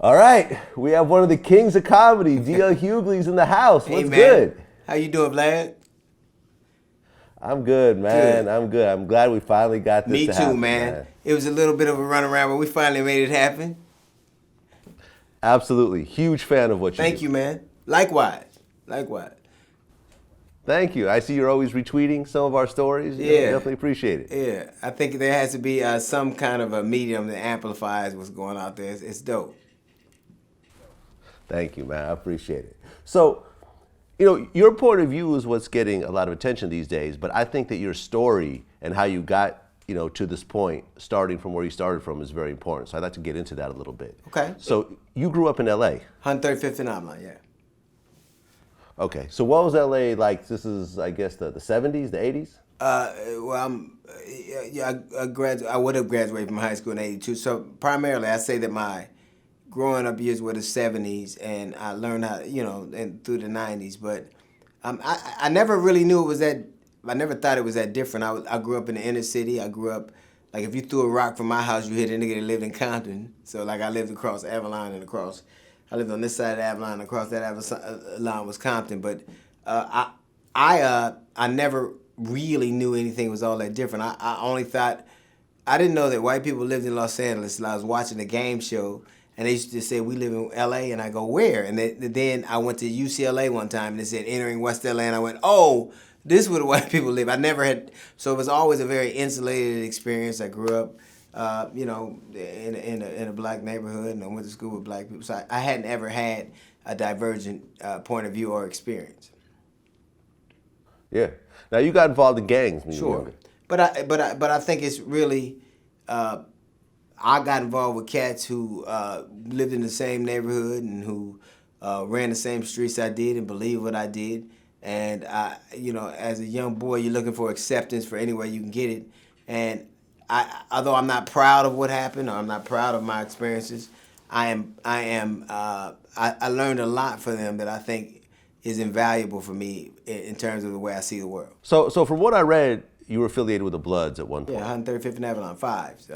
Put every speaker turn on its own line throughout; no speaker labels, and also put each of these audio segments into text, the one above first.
All right, we have one of the kings of comedy, DL Hughley's in the house.
Hey,
What's
man.
good?
How you doing, Vlad?
I'm good, man.
Good.
I'm good. I'm glad we finally got this
Me
to
too,
happen,
man. It was a little bit of a runaround, but we finally made it happen.
Absolutely. Huge fan of what you do.
Thank you, man. Likewise. Likewise.
Thank you. I see you're always retweeting some of our stories.
Yeah.
Definitely appreciate it.
Yeah. I think there has to be some kind of a medium that amplifies what's going out there. It's dope.
Thank you, man. I appreciate it. So, your point of view is what's getting a lot of attention these days, but I think that your story and how you got, to this point, starting from where you started from, is very important. So I'd like to get into that a little bit.
Okay.
So you grew up in LA.
135th and Avalon, yeah.
Okay. So what was LA like? This is, I guess, the 70s, the 80s?
I would have graduated from high school in '82. So primarily, I say that my growing up years were the '70s, and I learned how, and through the '90s. But I never really knew it was that. I never thought it was that different. I grew up in the inner city. I grew up, like, if you threw a rock from my house, you hit a nigga that lived in Compton. So, like, I lived across Avalon and across. I lived on this side of Avalon, and across that Avalon was Compton. But I never really knew anything was all that different. I only thought, I didn't know that white people lived in Los Angeles until I was watching a game show, and they used to say, we live in L.A., and I go, where? And then I went to UCLA one time, and they said, entering West L.A., and I went, oh, this is where the white people live. I never had, so it was always a very insulated experience. I grew up, in a black neighborhood, and I went to school with black people. So I hadn't ever had a divergent point of view or experience.
Yeah. Now you got involved in gangs when you were
Sure,
younger.
but I think it's really, I got involved with cats who lived in the same neighborhood and who ran the same streets I did and believed what I did. And as a young boy, you're looking for acceptance for any way you can get it. And although I'm not proud of what happened, or I'm not proud of my experiences, I learned a lot from them that I think is invaluable for me in terms of the way I see the world.
So from what I read, you were affiliated with the Bloods at one point.
Yeah, 135th and Avalon, 5s.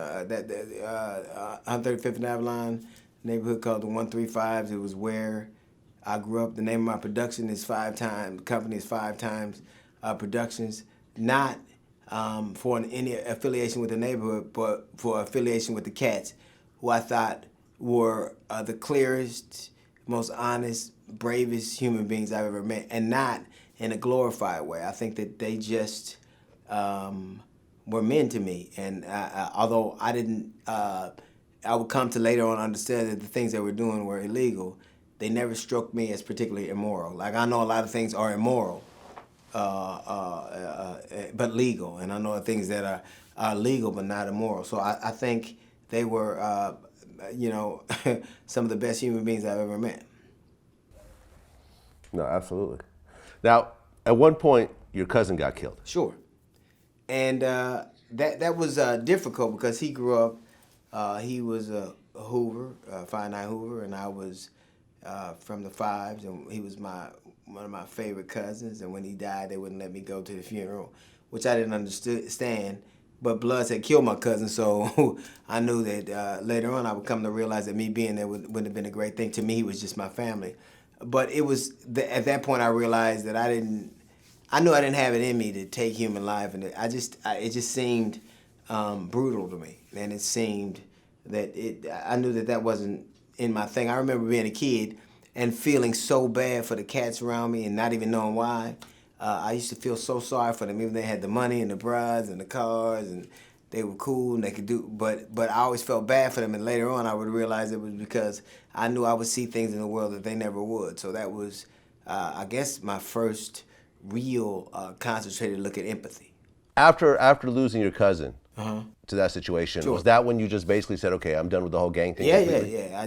135th and Avalon, neighborhood called the 135s. It was where I grew up. The name of my production is 5 Times. The company is 5 Times Productions. Not for any affiliation with the neighborhood, but for affiliation with the cats, who I thought were the clearest, most honest, bravest human beings I've ever met, and not in a glorified way. I think that they just were men to me, and although I didn't, I would come to later on understand that the things they were doing were illegal. They never struck me as particularly immoral. Like, I know a lot of things are immoral, but legal, and I know things that are legal but not immoral. So I think they were, some of the best human beings I've ever met.
No, absolutely. Now, at one point, your cousin got killed.
Sure. And that was difficult because he grew up, he was a Hoover, Fine-Eye Hoover, and I was from the Fives, and he was one of my favorite cousins. And when he died, they wouldn't let me go to the funeral, which I didn't understand. But Bloods had killed my cousin, so I knew that later on I would come to realize that me being there wouldn't have been a great thing. To me, he was just my family. But it was at that point I realized that I knew I didn't have it in me to take human life, and it just seemed brutal to me, and it seemed that I knew that wasn't in my thing. I remember being a kid and feeling so bad for the cats around me and not even knowing why. I used to feel so sorry for them, even though they had the money and the brides and the cars and they were cool and they could do, but I always felt bad for them, and later on I would realize it was because I knew I would see things in the world that they never would. So that was, I guess, my first real concentrated look at empathy. After
losing your cousin to that situation,
Sure.
Was that when you just basically said, okay, I'm done with the whole gang thing?
Yeah. I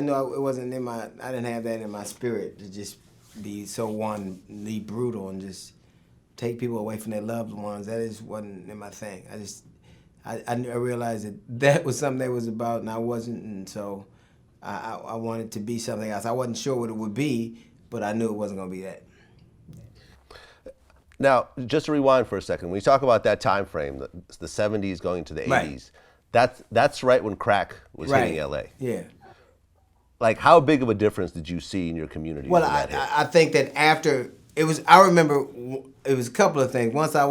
knew it wasn't in my, I didn't have that in my spirit to just be so wantonly brutal and just take people away from their loved ones. That just wasn't in my thing. I realized that was something that was about, and I wasn't, and so I wanted to be something else. I wasn't sure what it would be, but I knew it wasn't going to be that.
Now, just to rewind for a second, when you talk about that time frame, the 70s going to the 80s,
Right.
that's right when crack was hitting LA.
Yeah.
Like, how big of a difference did you see in your community?
Well,
when that hit?
I think that after it was, I remember it was a couple of things. Once I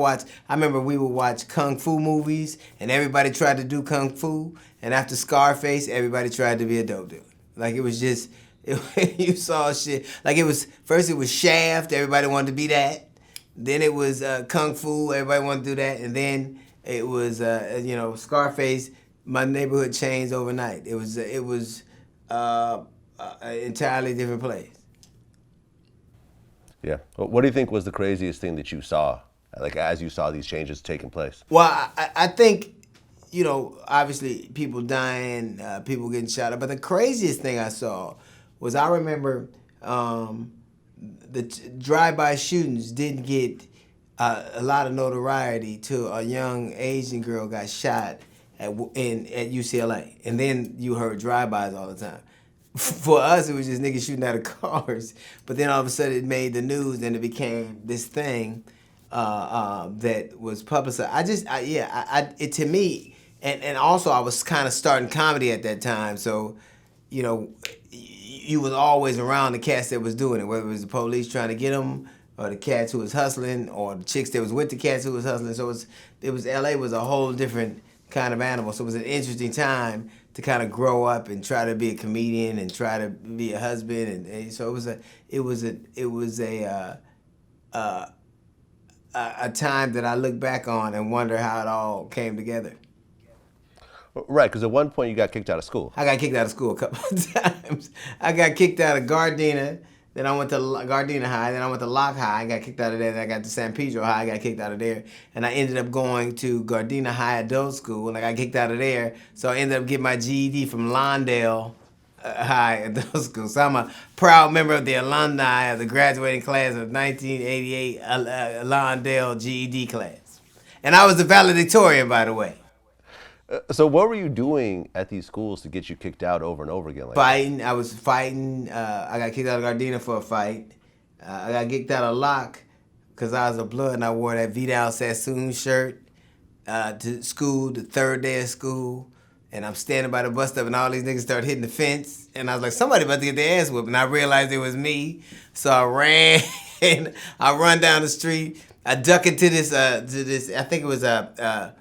remember we would watch kung fu movies, and everybody tried to do kung fu. And after Scarface, everybody tried to be a dope dealer. Like it was just, you saw shit. Like it was first it was Shaft, everybody wanted to be that. Then it was kung fu, everybody wanted to do that, and then it was Scarface. My neighborhood changed overnight. It was an entirely different place.
Yeah. What do you think was the craziest thing that you saw, like as you saw these changes taking place?
Well, I think, obviously people dying, people getting shot up. But the craziest thing I saw was I remember the drive-by shootings didn't get a lot of notoriety till a young Asian girl got shot at UCLA. And then you heard drive-bys all the time. For us, it was just niggas shooting out of cars. But then all of a sudden it made the news and it became this thing that was publicized. To me, and also I was kind of starting comedy at that time. So, you was always around the cats that was doing it, whether it was the police trying to get them or the cats who was hustling or the chicks that was with the cats who was hustling. So it was LA was a whole different kind of animal. So it was an interesting time to kind of grow up and try to be a comedian and try to be a husband, and so it was a time that I look back on and wonder how it all came together.
Right, because at one point you got kicked out of school.
I got kicked out of school a couple of times. I got kicked out of Gardena. Then I went to Gardena High. Then I went to Locke High. I got kicked out of there. Then I got to San Pedro High. I got kicked out of there. And I ended up going to Gardena High Adult School. And I got kicked out of there. So I ended up getting my GED from Lawndale High Adult School. So I'm a proud member of the alumni of the graduating class of 1988 Lawndale GED class. And I was the valedictorian, by the way.
So what were you doing at these schools to get you kicked out over and over again?
Fighting. I was fighting. I got kicked out of Gardena for a fight. I got kicked out of Locke because I was a blood and I wore that Vidal Sassoon shirt to school, the third day of school. And I'm standing by the bus stop and all these niggas start hitting the fence. And I was like, somebody about to get their ass whipped. And I realized it was me. So I ran. I run down the street. I duck into this, I think it was a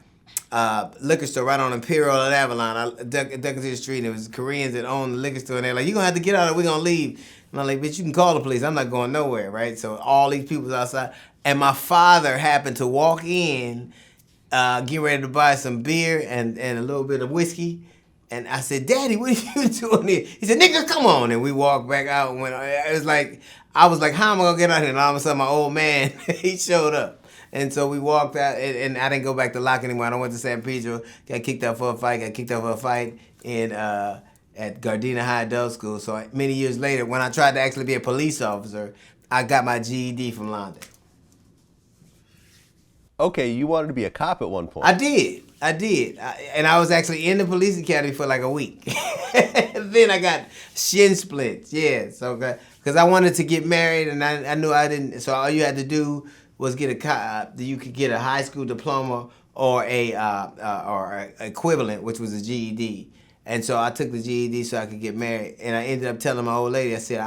liquor store right on Imperial and Avalon. I duck into the street, and it was Koreans that owned the liquor store, and they're like, "You're gonna have to get out, or we're gonna leave." And I'm like, "Bitch, you can call the police. I'm not going nowhere, right?" So all these people was outside, and my father happened to walk in, getting ready to buy some beer and a little bit of whiskey. And I said, "Daddy, what are you doing here?" He said, "Nigga, come on." And we walked back out, and it was like, I was like, "How am I gonna get out here?" And all of a sudden, my old man, he showed up. And so we walked out, and I didn't go back to Locke anymore. I went to San Pedro, got kicked out for a fight, at Gardena High Adult School. So many years later, when I tried to actually be a police officer, I got my GED from London.
Okay, you wanted to be a cop at one point.
I did. And I was actually in the police academy for like a week. Then I got shin splints, yeah. So, because I wanted to get married, and I knew I didn't, so all you had to do was you could get a high school diploma or or equivalent, which was a GED. And so I took the GED so I could get married. And I ended up telling my old lady, I said,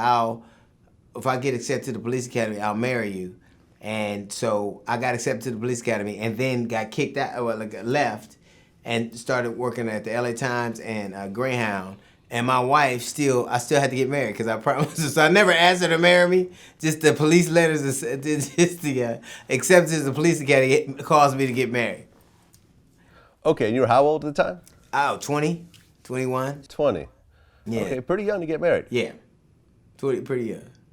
if I get accepted to the police academy, I'll marry you. And so I got accepted to the police academy, and then got kicked out, left, and started working at the LA Times and Greyhound. And my wife I still had to get married because I promised her. So I never asked her to marry me. Just the police letters, just the acceptance of the police academy caused me to get married.
Okay, and you were how old at the time?
Oh, 20, 21.
20.
Yeah.
Okay, pretty young to get married.
Yeah, pretty young.